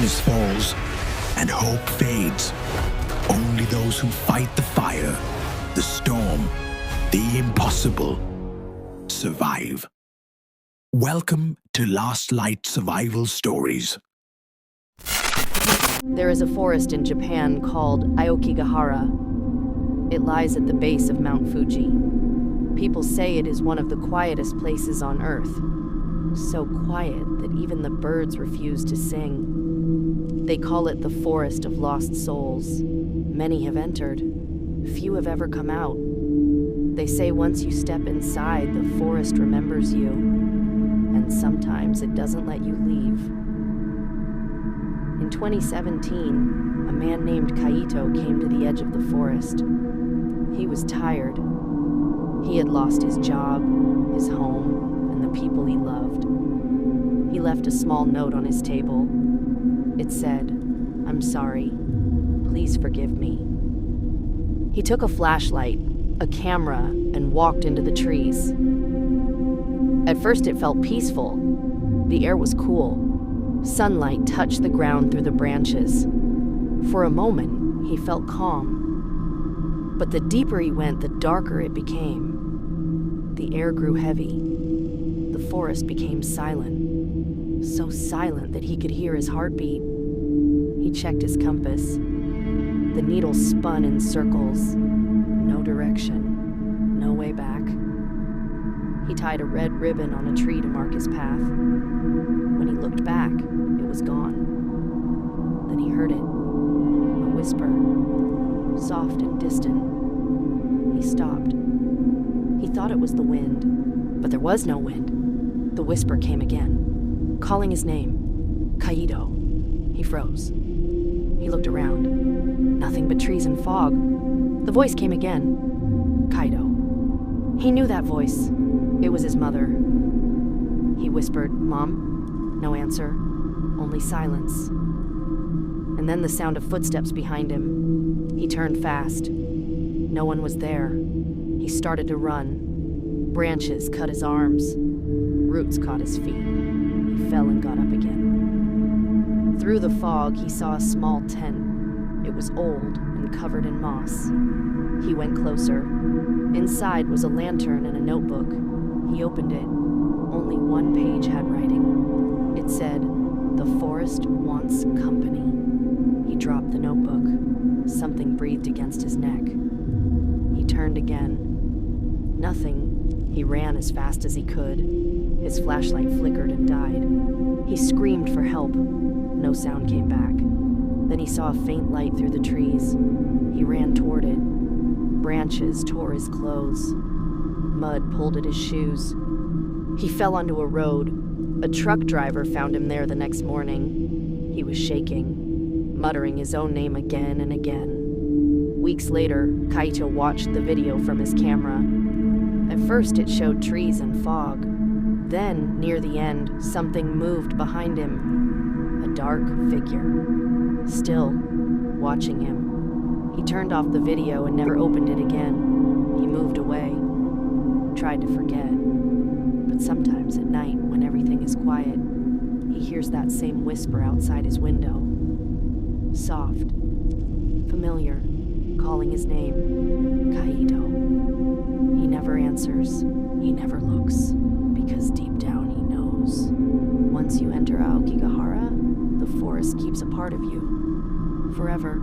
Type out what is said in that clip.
darkness falls and hope fades, only those who fight the fire, the storm, the impossible, survive. Welcome to Last Light Survival Stories. There is a forest in Japan called Aokigahara. It lies at the base of Mount Fuji. People say it is one of the quietest places on Earth. So quiet that even the birds refuse to sing. They call it the Forest of Lost Souls. Many have entered. Few have ever come out. They say once you step inside, the forest remembers you. And sometimes it doesn't let you leave. In 2017, a man named Kaito came to the edge of the forest. He was tired. He had lost his job, his home, and the people he loved. He left a small note on his table. It said, "I'm sorry. Please forgive me." He took a flashlight, a camera, and walked into the trees. At first it felt peaceful. The air was cool. Sunlight touched the ground through the branches. For a moment, he felt calm. But the deeper he went, the darker it became. The air grew heavy. The forest became silent. So silent that he could hear his heartbeat. He checked his compass. The needle spun in circles. No direction. No way back. He tied a red ribbon on a tree to mark his path. When he looked back, it was gone. Then he heard it. A whisper. Soft and distant. He stopped. He thought it was the wind, but there was no wind. The whisper came again, calling his name. Kaito. He froze. He looked around. Nothing but trees and fog. The voice came again. Kaito. He knew that voice. It was his mother. He whispered, "Mom?" No answer. Only silence. And then the sound of footsteps behind him. He turned fast. No one was there. He started to run. Branches cut his arms. Roots caught his feet. He fell and got up again. Through the fog, he saw a small tent. It was old and covered in moss. He went closer. Inside was a lantern and a notebook. He opened it. Only one page had writing. It said, "The forest wants company." He dropped the notebook. Something breathed against his neck. He turned again. Nothing. He ran as fast as he could. His flashlight flickered and died. He screamed for help. No sound came back. Then he saw a faint light through the trees. He ran toward it. Branches tore his clothes. Mud pulled at his shoes. He fell onto a road. A truck driver found him there the next morning. He was shaking, muttering his own name again and again. Weeks later, Kaito watched the video from his camera. At first it showed trees and fog. Then, near the end, something moved behind him. A dark figure. Still, watching him. He turned off the video and never opened it again. He moved away. Tried to forget. But sometimes at night, when everything is quiet, he hears that same whisper outside his window. Soft. Familiar. Calling his name. Kaito. He never answers. He never looks. Because deep down he knows. Once you enter Aokigahara, the forest keeps a part of you. Forever.